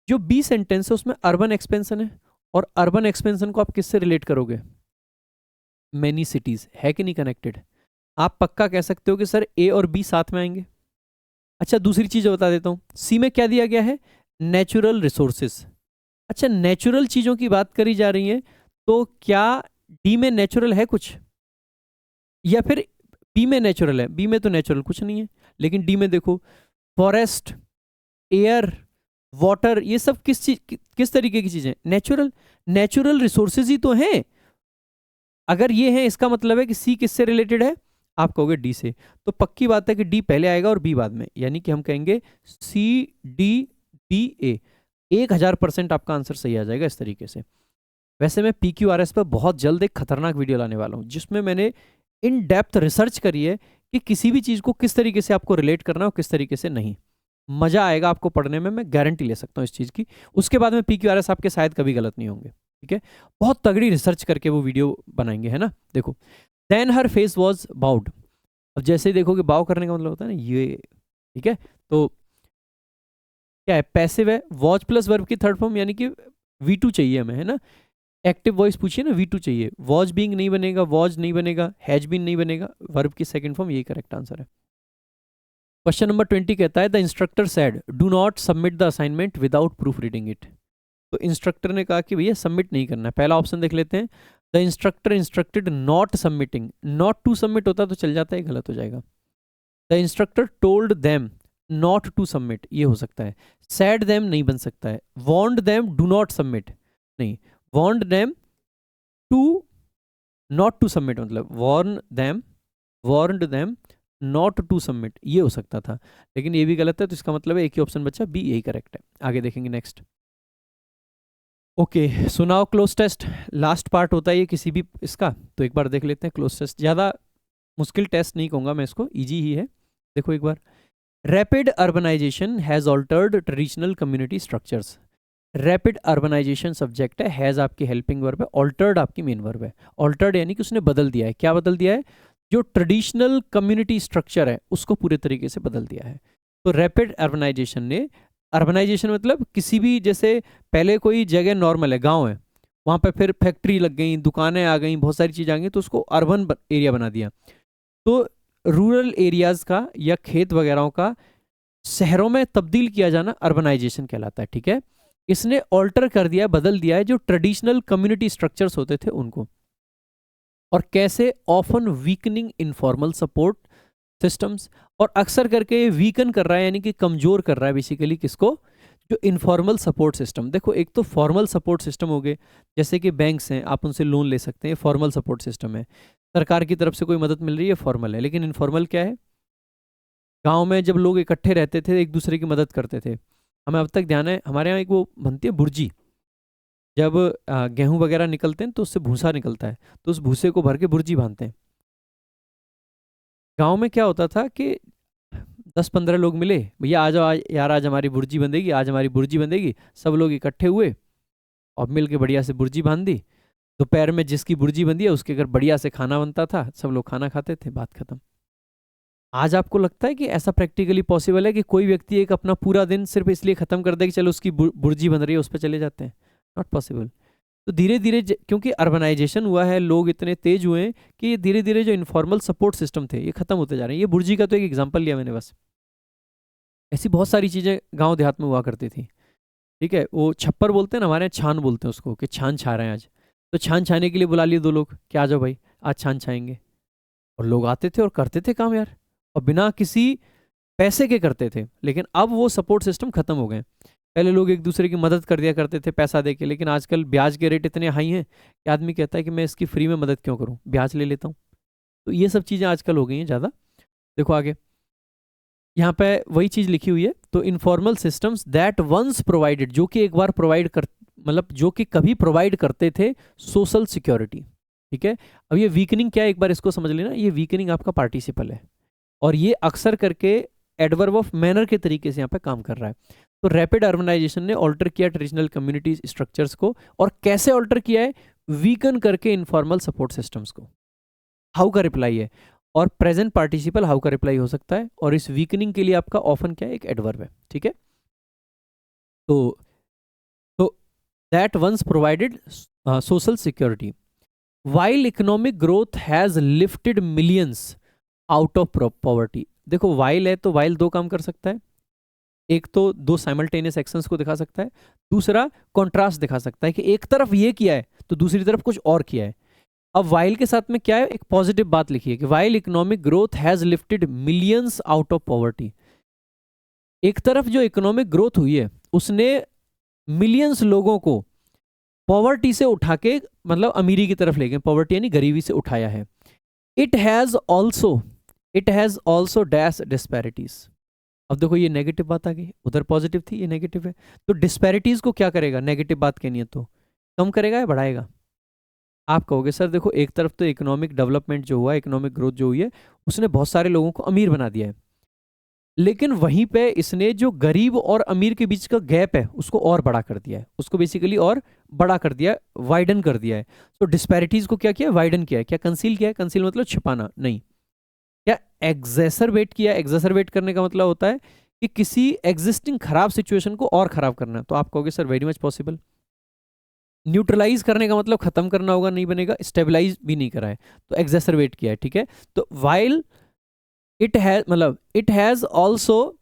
S1: जो बी सेंटेंस है उसमें अर्बन एक्सपेंशन है, और अर्बन एक्सपेंशन को आप किससे रिलेट करोगे, मेनी सिटीज, है कि नहीं कनेक्टेड। आप पक्का कह सकते हो कि सर ए और बी साथ में आएंगे। अच्छा दूसरी चीज बता देता हूं, सी में क्या दिया गया है, नेचुरल रिसोर्सेस। अच्छा नेचुरल चीजों की बात करी जा रही है, तो क्या डी में नेचुरल है कुछ, या फिर बी में नेचुरल है। बी में तो नेचुरल कुछ नहीं है, लेकिन डी में देखो फॉरेस्ट, एयर, वाटर, ये सब किस तरीके की चीजें, नेचुरल। नेचुरल रिसोर्सेज ही तो हैं। अगर ये है इसका मतलब है कि सी किससे रिलेटेड है, आप कहोगे डी से। तो पक्की बात है कि डी पहले आएगा और बी बाद में, यानी कि हम कहेंगे सी डी बी ए। 1000% आपका आंसर सही आ जाएगा इस तरीके से। वैसे मैं PQRS पर बहुत जल्द एक खतरनाक वीडियो लाने वाला हूँ, जिसमें मैंने इन डेप्थ रिसर्च करी है कि किसी भी चीज़ को किस तरीके से आपको रिलेट करना है और किस तरीके से नहीं। मज़ा आएगा आपको पढ़ने में, मैं गारंटी ले सकता हूँ इस चीज़ की। उसके बाद में PQRS आपके शायद कभी गलत नहीं होंगे, ठीक है। बहुत तगड़ी रिसर्च करके वो वीडियो बनाएंगे, है ना। देखो then her face was bowed. अब जैसे ही देखोगे बाव करने का मतलब होता है ना ये, ठीक है। तो क्या है, पैसिव है, वॉज प्लस वर्ब की थर्ड फॉर्म, यानी कि V2 चाहिए हमें, है ना। एक्टिव वॉइस पूछिए ना, V2 चाहिए। वॉज बीइंग नहीं बनेगा, वॉज नहीं बनेगा, हैज बीन नहीं बनेगा, वर्ब की सेकंड फॉर्म, यही करेक्ट आंसर है। क्वेश्चन नंबर 20 कहता है the instructor said do not submit the assignment without proof reading it. तो इंस्ट्रक्टर ने कहा कि भैया सबमिट नहीं करना है। पहला ऑप्शन देख लेते हैं, the instructor instructed not submitting, not to submit होता तो चल जाता है, गलत हो जाएगा। The instructor told them not to submit, ये हो सकता है। सैड देम नहीं बन सकता है। Warned them do not submit नहीं, warned them to not to submit, मतलब warned them not to submit, ये हो सकता था, लेकिन ये भी गलत है, तो इसका मतलब है एक ही ऑप्शन बचा, बी यही करेक्ट है। आगे देखेंगे next. Okay, so now cloze test, last part होता है ये किसी भी इसका, तो एक बार देख लेते हैं क्लोज टेस्ट। ज़्यादा मुश्किल टेस्ट नहीं कहूँगा मैं इसको, इजी ही है। देखो एक बार, rapid urbanization has altered traditional community structures. Rapid urbanization subject है, हैज़ आपकी हेल्पिंग वर्ब है, ऑल्टर्ड आपकी मेन वर्ब है। ऑल्टर्ड यानी कि उसने बदल दिया है। क्या बदल दिया है? जो ट्रेडिशनल कम्युनिटी स्ट्रक्चर है उसको पूरे तरीके से बदल दिया है। तो रैपिड अर्बनाइजेशन ने, अर्बनाइजेशन मतलब किसी भी, जैसे पहले कोई जगह नॉर्मल है, गांव है, वहाँ पे फिर फैक्ट्री लग गई, दुकानें आ गई, बहुत सारी चीज़ें आ गई, तो उसको अर्बन एरिया बना दिया। तो रूरल एरियाज़ का या खेत वगैरह का शहरों में तब्दील किया जाना अर्बनाइजेशन कहलाता है, ठीक है। इसने ऑल्टर कर दिया, बदल दिया है जो ट्रेडिशनल कम्युनिटी स्ट्रक्चर्स होते थे उनको। और कैसे? Often weakening informal support systems, और अक्सर करके वीकन कर रहा है, यानी कि कमजोर कर रहा है बेसिकली किसको? जो इनफॉर्मल सपोर्ट सिस्टम। देखो एक तो फॉर्मल सपोर्ट सिस्टम हो गए, जैसे कि बैंक्स हैं, आप उनसे लोन ले सकते हैं, फॉर्मल सपोर्ट सिस्टम है, सरकार की तरफ से कोई मदद मिल रही है, फॉर्मल है। लेकिन इनफॉर्मल क्या है? गांव में जब लोग इकट्ठे रहते थे, एक दूसरे की मदद करते थे। हमें अब तक ध्यान है, हमारे यहाँ एक वो बनती है भुर्जी, जब गेहूं वगैरह निकलते हैं तो उससे भूसा निकलता है, तो उस भूसे को भर के भुर्जी बांधते हैं। गांव में क्या होता था कि 10-15 लोग मिले, भैया आ जाओ, आज यार आज हमारी भुर्जी बंधेगी, आज हमारी भुर्जी बंधेगी। सब लोग इकट्ठे हुए और मिल के बढ़िया से भुर्जी बांध दी। दोपहर में जिसकी भुर्जी बंधी है उसके घर बढ़िया से खाना बनता था, सब लोग खाना खाते थे, बात खत्म। आज आपको लगता है कि ऐसा प्रैक्टिकली पॉसिबल है कि कोई व्यक्ति एक अपना पूरा दिन सिर्फ इसलिए खत्म कर दे कि चलो उसकी भुर्जी बन रही है उस पर चले जाते हैं? Not possible. तो धीरे धीरे क्योंकि अर्बनाइजेशन हुआ है, लोग इतने तेज हुए हैं कि धीरे धीरे जो इनफॉर्मल सपोर्ट सिस्टम थे ये खत्म होते जा रहे हैं। ये भुर्जी का तो एक एग्जांपल लिया मैंने बस, ऐसी बहुत सारी चीज़ें गांव देहात में हुआ करती थी, ठीक है। वो छप्पर बोलते हैं ना, हमारे यहाँ छान बोलते हैं उसको, कि छान छा रहे हैं आज, तो छान छाने के लिए बुला लिए दो लोग कि आ जाओ भाई आज छान छाएंगे, और लोग आते थे और करते थे काम यार, और बिना किसी पैसे के करते थे। लेकिन अब वो सपोर्ट सिस्टम खत्म हो गए। पहले लोग एक दूसरे की मदद कर दिया करते थे पैसा दे के, लेकिन आजकल ब्याज के रेट इतने हाई हैं कि आदमी कहता है कि मैं इसकी फ्री में मदद क्यों करूं, ब्याज ले लेता हूं। तो ये सब चीज़ें आजकल हो गई हैं ज़्यादा। देखो आगे, यहाँ पे वही चीज़ लिखी हुई है। तो informal systems that once provided, जो कि एक बार प्रोवाइड कर, मतलब जो कि कभी प्रोवाइड करते थे सोशल सिक्योरिटी, ठीक है। अब ये वीकनिंग क्या है, एक बार इसको समझ लेना। ये वीकनिंग आपका पार्टिसिपल है, और ये अक्सर करके एडवर्ब ऑफ मैनर के तरीके से यहाँ पे काम कर रहा है। तो रैपिड अर्बनाइजेशन ने ऑल्टर किया ट्रेडिशनल कम्युनिटी स्ट्रक्चर्स को, और कैसे ऑल्टर किया है? वीकन करके इनफॉर्मल सपोर्ट सिस्टम्स को। हाउ का रिप्लाई है, और प्रेजेंट पार्टिसिपल हाउ का रिप्लाई हो सकता है, और इस वीकनिंग के लिए आपका ऑफन क्या है? एक एडवर्ब है, ठीक है। तो that once provided social security while economic growth has lifted millions out of poverty. देखो वाइल है तो वाइल दो काम कर सकता है, एक तो दो साइमल्टेनियस एक्शंस को दिखा सकता है, दूसरा कॉन्ट्रास्ट दिखा सकता है कि एक तरफ ये किया है तो दूसरी तरफ कुछ और किया है। अब वाइल के साथ में क्या है? एक पॉजिटिव बात लिखी है कि while economic growth has lifted millions out of poverty. एक तरफ जो इकोनॉमिक ग्रोथ हुई है उसने मिलियंस लोगों को पॉवर्टी से उठा के, मतलब अमीरी की तरफ ले गए, पॉवर्टी यानी गरीबी से उठाया है। It has also dash disparities. अब देखो ये नेगेटिव बात आ गई, उधर पॉजिटिव थी, ये नेगेटिव है। तो डिस्पैरिटीज को क्या करेगा? नेगेटिव बात कहनी है तो कम करेगा या बढ़ाएगा? आप कहोगे सर देखो एक तरफ तो इकोनॉमिक डेवलपमेंट जो हुआ, इकोनॉमिक ग्रोथ जो हुई है, उसने बहुत सारे लोगों को अमीर बना दिया है, लेकिन वहीं पे इसने जो गरीब और अमीर के बीच का गैप है उसको और बड़ा कर दिया है, उसको बेसिकली और बड़ा कर दिया है, वाइडन कर दिया है। तो डिस्पैरिटीज को क्या किया? वाइडन किया है। क्या कंसील किया है? कंसील मतलब छिपाना नहीं। क्या एग्जैसरबेट किया? एग्जैसरबेट करने का मतलब होता है कि किसी एग्जिस्टिंग खराब सिचुएशन को और खराब करना। तो आप कहोगे sir very much possible. Neutralise करने का मतलब खत्म करना होगा, नहीं बनेगा। स्टेबलाइज भी नहीं करा है, तो एग्जैसरबेट किया है, ठीक है। तो वाइल इट हैज, मतलब इट हैज ऑल्सो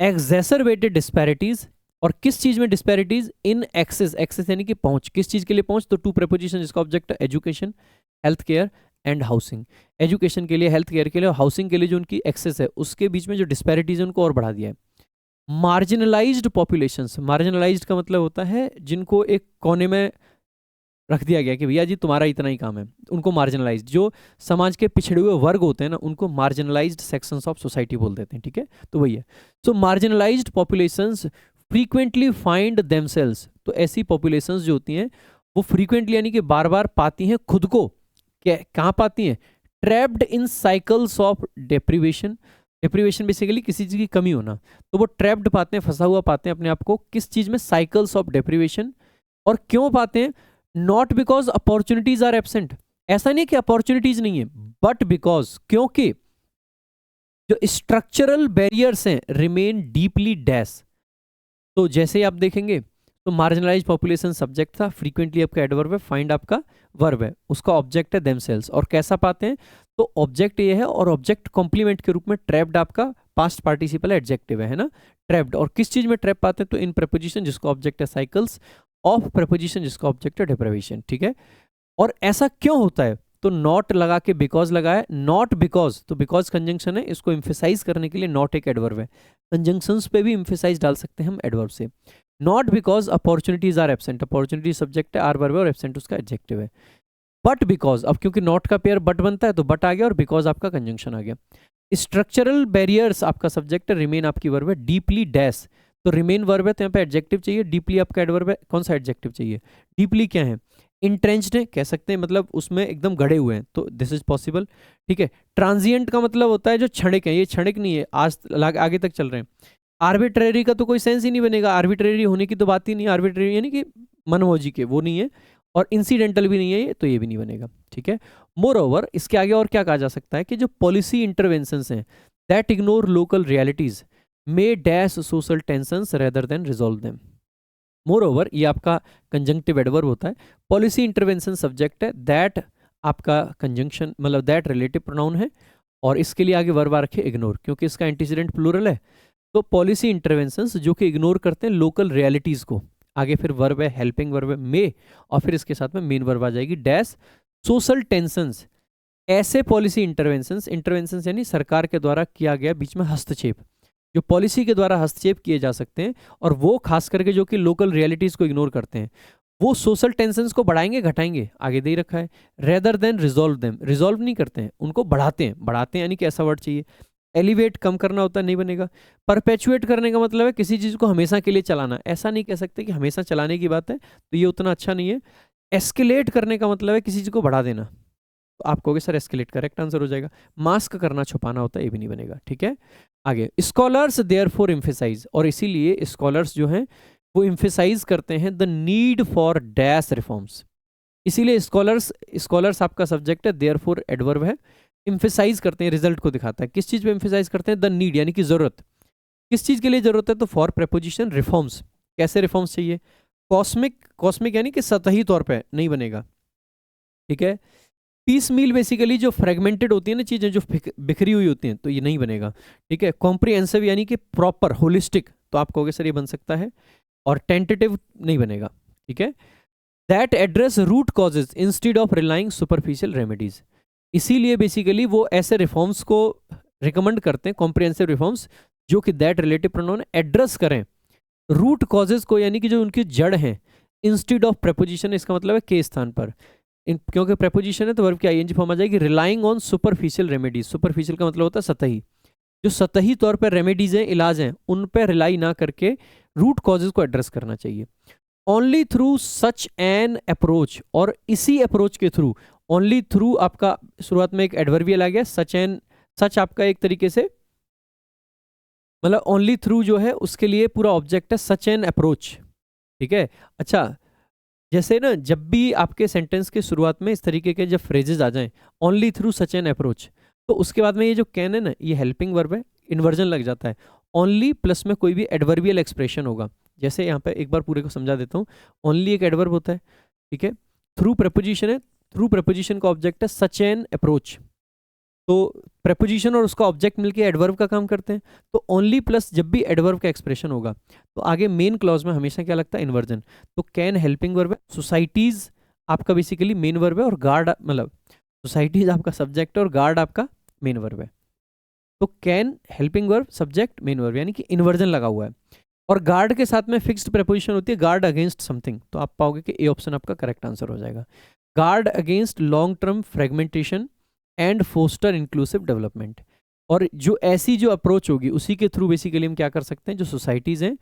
S1: एग्जैसरबेटेड डिस्पैरिटीज और किस चीज में डिस्पैरिटीज? इन एक्सेस, एक्सेस यानी कि पहुंच, किस चीज के लिए पहुंच? तो टू प्रेपोजिशन जिसका ऑब्जेक्ट है education, health care and housing. Education के लिए, हेल्थ केयर के लिए और हाउसिंग के लिए जो उनकी एक्सेस है उसके बीच में जो डिस्पैरिटीज है उनको और बढ़ा दिया है। मार्जिनलाइज्ड पॉपुलेशंस, मार्जिनलाइज्ड का मतलब होता है जिनको एक कोने में रख दिया गया कि भैया जी तुम्हारा इतना ही काम है, उनको मार्जिनलाइज्ड। जो समाज के पिछड़े हुए वर्ग होते हैं ना उनको मार्जिनलाइज्ड सेक्शंस ऑफ सोसाइटी बोल देते हैं, ठीक है। तो वही है। So marginalized populations frequently find themselves, तो ऐसी पॉपुलेशंस जो होती हैं वो फ्रीक्वेंटली यानी कि बार बार पाती हैं खुद को, कहाँ पाती हैं? Trapped in cycles of deprivation. Deprivation basically किसी चीज की कमी होना, तो वो ट्रैप्ड पाते हैं, फंसा हुआ पाते हैं अपने आप को किस चीज में? Cycles of deprivation. और क्यों पाते हैं? Not because opportunities are absent, ऐसा नहीं कि अपॉर्चुनिटीज नहीं है, बट बिकॉज, क्योंकि जो स्ट्रक्चरल बैरियर्स हैं रिमेन डीपली डैश। तो जैसे आप देखेंगे तो मार्जिनलाइज पॉपुलेशन सब्जेक्ट था, फ्रीक्वेंटली आपका एडवर्ब है, फाइंड आपका वर्ब है, उसका ऑब्जेक्ट है देमसेल्व्स। और कैसा पाते हैं? तो ऑब्जेक्ट ये है और ऑब्जेक्ट कॉम्प्लीमेंट के रूप में ट्रैप्ड आपका पास्ट पार्टिसिपल एडजेक्टिव है ना, ट्रैप्ड। और किस चीज में ट्रैप पाते हैं? तो इन प्रेपोजिशन जिसका ऑब्जेक्ट है साइकिल्स, ऑफ प्रेपोजिशन जिसका ऑब्जेक्ट है डेप्रिवेशन, ठीक है। और ऐसा क्यों होता है? तो नॉट लगा के बिकॉज लगाया, नॉट बिकॉज, तो बिकॉज कंजंक्शन है, इसको इम्फेसाइज करने के लिए नॉट एक एडवर्ब है। कंजंक्शंस पे भी इम्फेसाइज डाल सकते हैं हम एडवर्ब से। Not because opportunities are absent, opportunity subject है, आर वर्ब है और एब्सेंट उसका एडजेक्टिव है। बट बिकॉज, अब क्योंकि नॉट का पेयर बट बनता है तो बट आ गया और बिकॉज आपका कंजंक्शन आ गया। स्ट्रक्चरल बैरियर्स आपका सब्जेक्ट है, रिमेन आपकी वर्ब है, डीपली डैश, तो रिमेन वर्ब है तो यहाँ पे एडजेक्टिव चाहिए, डीपली आपका एडवर्ब है, कौन सा एडजेक्टिव चाहिए? डीपली क्या है? इंट्रेंच्ड है कह सकते हैं, मतलब उसमें एकदम गड़े हुए हैं, तो दिस इज पॉसिबल, ठीक है। ट्रांजिएंट का मतलब होता है जो क्षणिक है, ये क्षणिक नहीं है, आज आगे तक चल रहे हैं। आर्बिट्रेरी का तो कोई सेंस ही नहीं बनेगा, आर्बिट्रेरी होने की तो बात ही नहीं, आर्बिट्रेरी यानी कि मनमौजी के, वो नहीं है। और इंसिडेंटल भी नहीं है ये, तो ये भी नहीं बनेगा, ठीक है। मोर ओवर, इसके आगे और क्या कहा जा सकता है कि जो पॉलिसी इंटरवेंशंस हैं that ignore local realities may dash social tensions rather than resolve them. More over, ये आपका कंजंक्टिव एडवर्ब होता है, पॉलिसी इंटरवेंशन सब्जेक्ट है, दैट आपका कंजंक्शन मतलब दैट रिलेटिव प्रोनाउन है, और इसके लिए आगे वर्ब आ रखे इग्नोर, क्योंकि इसका एंटीसीडेंट प्लूरल है। तो पॉलिसी इंटरवेंशंस जो कि इग्नोर करते हैं लोकल रियलिटीज को, आगे फिर वर्ब है, हेल्पिंग वर्ब है मे, और फिर इसके साथ में मेन वर्ब आ जाएगी डैश सोशल टेंशंस। ऐसे पॉलिसी इंटरवेंशंस, इंटरवेंशंस यानी सरकार के द्वारा किया गया बीच में हस्तक्षेप, जो पॉलिसी के द्वारा हस्तक्षेप किए जा सकते हैं, और वो खास करके जो कि लोकल रियलिटीज को इग्नोर करते हैं, वो सोशल टेंशंस को बढ़ाएंगे घटाएंगे, आगे दे ही रखा है। Rather than resolve them, resolve नहीं करते हैं, उनको बढ़ाते हैं, बढ़ाते हैं यानी कि ऐसा वर्ड चाहिए। एलिवेट कम करना होता है, नहीं बनेगा। परपेचुएट करने का मतलब है किसी चीज को हमेशा के लिए चलाना, ऐसा नहीं कह सकते कि हमेशा चलाने की बात है, तो ये उतना अच्छा नहीं है। एस्केलेट करने का मतलब है किसी चीज को बढ़ा देना, तो आप कहोगे सर एस्केलेट करेक्ट आंसर हो जाएगा। मास्क करना, छुपाना होता है, ये भी नहीं बनेगा, ठीक है। आगे स्कॉलर्स देयरफॉर एम्फेसाइज, और इसीलिए स्कॉलर्स जो हैं वो एम्फेसाइज करते हैं the need for dash reforms. इसीलिए स्कॉलर्स आपका सब्जेक्ट है, देयरफॉर एडवर्ब है, एम्फेसाइज करते हैं, रिजल्ट को दिखाता है। किस चीज पे एम्फेसाइज करते हैं? द नीड यानी कि जरूरत, किस चीज के लिए जरूरत है? तो फॉर प्रेपोजिशन रिफॉर्म्स, कैसे रिफॉर्म्स चाहिए? कॉस्मिक, कॉस्मिक यानी कि सतही तौर पे नहीं बनेगा, ठीक है। पीस मील बेसिकली जो फ्रेगमेंटेड होती है ना चीजें, जो बिखरी हुई होती हैं, तो ये नहीं बनेगा, ठीक है। कॉम्प्रिहेंसिव यानी कि प्रॉपर होलिस्टिक, तो आप कहोगे सर ये बन सकता है, और टेंटेटिव नहीं बनेगा, ठीक है। That address root causes instead of relying superficial remedies, इसीलिए बेसिकली वो ऐसे रिफॉर्म्स को रिकमेंड करते हैं, कॉम्प्रिहेंसिव रिफॉर्म्स, जो कि दैट रिलेटिव प्रोनाउन एड्रेस करें रूट कॉजेज को, यानी कि जो उनकी जड़ है, इंस्टेड ऑफ प्रेपोजिशन, इसका मतलब है के स्थान पर, क्योंकि प्रेपोजिशन है तो वर्ब की आईएनजी फॉर्म आ जाएगी। Relying on superficial remedies, superficial का मतलब होता है सतही, जो सतही तौर पर रेमेडीज हैं, इलाज हैं, उन पर रिलाई ना करके रूट कॉजेज को एड्रेस करना चाहिए। Only through such an approach, और इसी अप्रोच के थ्रू, ओनली थ्रू आपका शुरुआत में एक एडवर्बियल आ गया, सच एन, सच आपका एक तरीके से मतलब ओनली थ्रू जो है उसके लिए पूरा ऑब्जेक्ट है, सच एन अप्रोच, ठीक है। अच्छा, जैसे ना जब भी आपके सेंटेंस के शुरुआत में इस तरीके के जब फ्रेजेस आ जाएं, only through such an approach, तो उसके बाद में ये जो कैन है ना, ये हेल्पिंग वर्ब है, इन्वर्जन लग जाता है, ओनली प्लस में कोई भी एडवर्बियल एक्सप्रेशन होगा। जैसे यहाँ पे एक बार पूरे को समझा देता हूँ, ओनली एक एडवर्ब होता है, ठीक है। थ्रू प्रपोजिशन है, थ्रू प्रपोजिशन का ऑब्जेक्ट है सच एन अप्रोच, तो प्रेपोजिशन और उसका ऑब्जेक्ट मिलके एडवर्ब का काम करते हैं। तो ओनली प्लस जब भी एडवर्ब का एक्सप्रेशन होगा तो आगे मेन क्लॉज में हमेशा क्या लगता है, इन्वर्जन। तो कैन हेल्पिंग वर्ब है, सोसाइटीज आपका बेसिकली मेन वर्ब है और गार्ड मतलब सोसाइटीज आपका सब्जेक्ट है और गार्ड आपका मेन वर्ब है। तो can helping verb subject main verb यानी कि इन्वर्जन लगा हुआ है। और गार्ड के साथ में फिक्स्ड प्रेपोजिशन होती है, गार्ड अगेंस्ट समथिंग। तो आप पाओगे कि ए ऑप्शन आपका करेक्ट आंसर हो जाएगा। Guard against long term fragmentation and foster inclusive development. और जो ऐसी जो अप्रोच होगी उसी के थ्रू बेसिकली हम क्या कर सकते हैं, जो सोसाइटीज़ हैं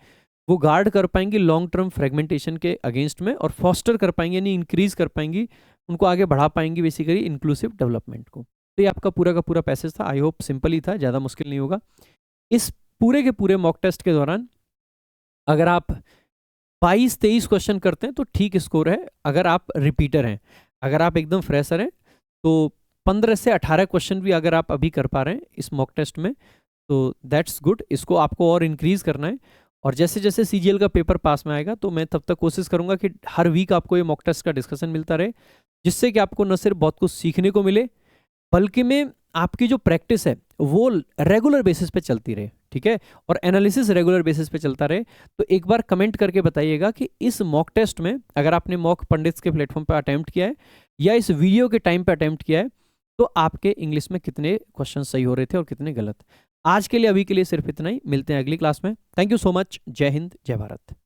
S1: वो गार्ड कर पाएंगी लॉन्ग टर्म फ्रेगमेंटेशन के अगेंस्ट में, और फॉस्टर कर पाएंगी यानी इंक्रीज कर पाएंगी, उनको आगे बढ़ा पाएंगी बेसिकली इंक्लूसिव डेवलपमेंट को। तो ये आपका पूरा का पूरा पैसेज था। आई होप सिंपल ही था, ज़्यादा मुश्किल नहीं होगा। इस पूरे के पूरे मॉक टेस्ट के दौरान अगर आप 22-23 क्वेश्चन करते हैं तो ठीक स्कोर है। अगर आप रिपीटर हैं, अगर आप एकदम फ्रेशर हैं तो 15 से 18 क्वेश्चन भी अगर आप अभी कर पा रहे हैं इस मॉक टेस्ट में तो दैट्स गुड। इसको आपको और इंक्रीज करना है। और जैसे जैसे सीजीएल का पेपर पास में आएगा तो मैं तब तक कोशिश करूंगा कि हर वीक आपको ये मॉक टेस्ट का डिस्कशन मिलता रहे, जिससे कि आपको न सिर्फ बहुत कुछ सीखने को मिले बल्कि में आपकी जो प्रैक्टिस है वो रेगुलर बेसिस पे चलती रहे, ठीक है, और एनालिसिस रेगुलर बेसिस पे चलता रहे। तो एक बार कमेंट करके बताइएगा कि इस मॉक टेस्ट में अगर आपने मॉक पंडित्स के प्लेटफॉर्म पर अटेम्प्ट किया है या इस वीडियो के टाइम पे अटेम्प्ट किया है तो आपके इंग्लिश में कितने क्वेश्चन सही हो रहे थे और कितने गलत। आज के लिए अभी के लिए सिर्फ इतना ही, मिलते हैं अगली क्लास में। Thank you so much. जय हिंद, जय भारत।